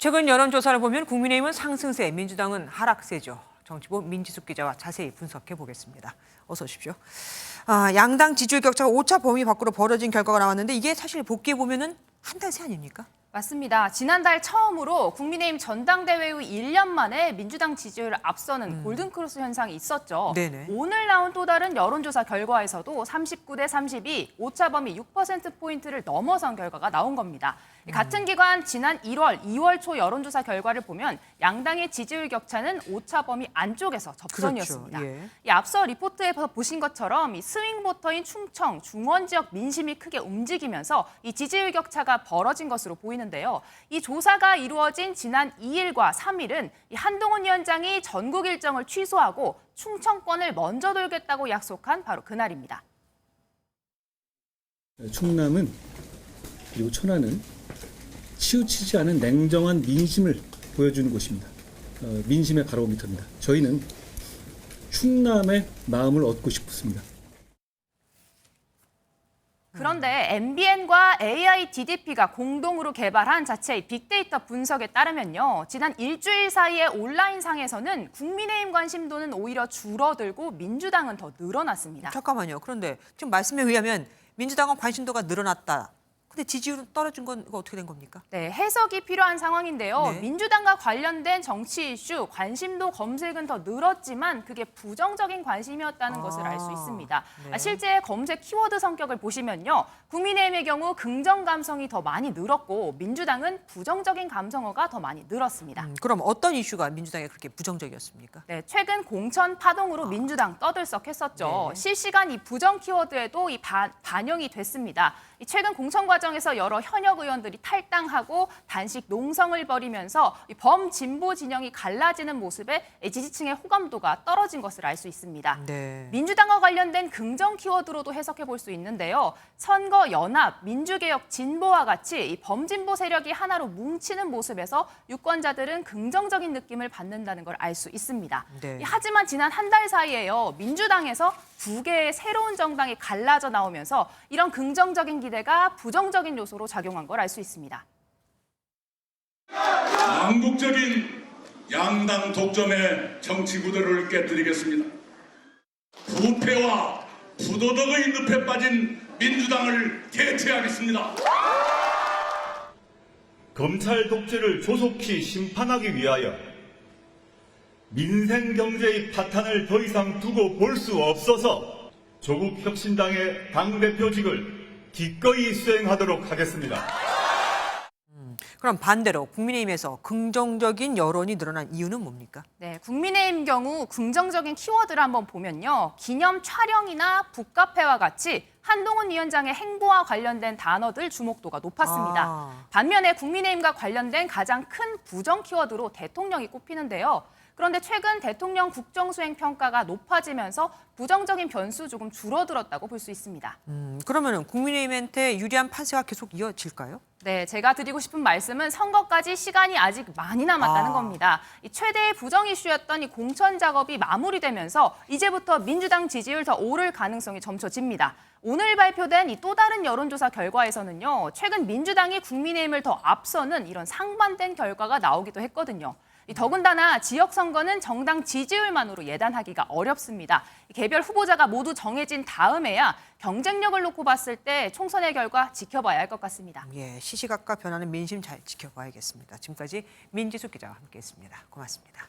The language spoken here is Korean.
최근 여론조사를 보면 국민의힘은 상승세, 민주당은 하락세죠. 정치부 민지숙 기자와 자세히 분석해 보겠습니다. 어서 오십시오. 양당 지지율 격차가 오차 범위 밖으로 벌어진 결과가 나왔는데 이게 사실 복귀해 보면은 한 달 새 아닙니까? 맞습니다. 지난달 처음으로 국민의힘 전당대회 후 1년 만에 민주당 지지율을 앞서는 골든크로스 현상이 있었죠. 네네. 오늘 나온 또 다른 여론조사 결과에서도 39대 32, 오차범위 6%포인트를 넘어선 결과가 나온 겁니다. 같은 기관 지난 1월, 2월 초 여론조사 결과를 보면 양당의 지지율 격차는 오차범위 안쪽에서 접전이었습니다. 그렇죠. 예. 이 앞서 리포트에서 보신 것처럼 이 스윙 보터인 충청, 중원 지역 민심이 크게 움직이면서 이 지지율 격차가 벌어진 것으로 보이는데요. 이 조사가 이루어진 지난 2일과 3일은 이 한동훈 위원장이 전국 일정을 취소하고 충청권을 먼저 돌겠다고 약속한 바로 그날입니다. 충남은 그리고 천안은 치우치지 않은 냉정한 민심을 보여주는 곳입니다. 민심의 바로미터입니다. 저희는 충남의 마음을 얻고 싶습니다. 그런데 MBN과 AIDDP가 공동으로 개발한 자체의 빅데이터 분석에 따르면요. 지난 일주일 사이에 온라인상에서는 국민의힘 관심도는 오히려 줄어들고 민주당은 더 늘어났습니다. 잠깐만요. 그런데 지금 말씀에 의하면 민주당은 관심도가 늘어났다. 근데 지지율은 떨어진 건 이거 어떻게 된 겁니까? 네, 해석이 필요한 상황인데요. 네. 민주당과 관련된 정치 이슈, 관심도 검색은 더 늘었지만 그게 부정적인 관심이었다는 것을 알 수 있습니다. 네. 실제 검색 키워드 성격을 보시면요. 국민의힘의 경우 긍정 감성이 더 많이 늘었고 민주당은 부정적인 감성어가 더 많이 늘었습니다. 그럼 어떤 이슈가 민주당에 그렇게 부정적이었습니까? 네, 최근 공천 파동으로 민주당 떠들썩했었죠. 네. 실시간 이 부정 키워드에도 반영이 됐습니다. 이 최근 공천 과정에서 여러 현역 의원들이 탈당하고 단식 농성을 벌이면서 이 범진보 진영이 갈라지는 모습에 지지층의 호감도가 떨어진 것을 알 수 있습니다. 네. 민주당과 관련된 긍정 키워드로도 해석해 볼 수 있는데요. 선거 연합, 민주개혁, 진보와 같이 이 범진보 세력이 하나로 뭉치는 모습에서 유권자들은 긍정적인 느낌을 받는다는 걸 알 수 있습니다. 네. 하지만 지난 한 달 사이에요. 민주당에서 두 개의 새로운 정당이 갈라져 나오면서 이런 긍정적인 기대가 부정적인 요소로 작용한 걸 알 수 있습니다. 망국적인 양당 독점의 정치 구도를 깨뜨리겠습니다. 부패와 부도덕의 늪에 빠진 민주당을 대체하겠습니다. 검찰 독재를 조속히 심판하기 위하여 민생 경제의 파탄을 더 이상 두고 볼 수 없어서 조국 혁신당의 당대표직을 기꺼이 수행하도록 하겠습니다. 그럼 반대로 국민의힘에서 긍정적인 여론이 늘어난 이유는 뭡니까? 네, 국민의힘 경우 긍정적인 키워드를 한번 보면요. 기념 촬영이나 북카페와 같이 한동훈 위원장의 행보와 관련된 단어들 주목도가 높았습니다. 반면에 국민의힘과 관련된 가장 큰 부정 키워드로 대통령이 꼽히는데요. 그런데 최근 대통령 국정수행 평가가 높아지면서 부정적인 변수 조금 줄어들었다고 볼 수 있습니다. 그러면은 국민의힘한테 유리한 판세가 계속 이어질까요? 네, 제가 드리고 싶은 말씀은 선거까지 시간이 아직 많이 남았다는 겁니다. 이 최대의 부정 이슈였던 이 공천 작업이 마무리되면서 이제부터 민주당 지지율 더 오를 가능성이 점쳐집니다. 오늘 발표된 이 또 다른 여론조사 결과에서는요, 최근 민주당이 국민의힘을 더 앞서는 이런 상반된 결과가 나오기도 했거든요. 더군다나 지역 선거는 정당 지지율만으로 예단하기가 어렵습니다. 개별 후보자가 모두 정해진 다음에야 경쟁력을 놓고 봤을 때 총선의 결과 지켜봐야 할 것 같습니다. 예, 시시각각 변하는 민심 잘 지켜봐야겠습니다. 지금까지 민지숙 기자와 함께했습니다. 고맙습니다.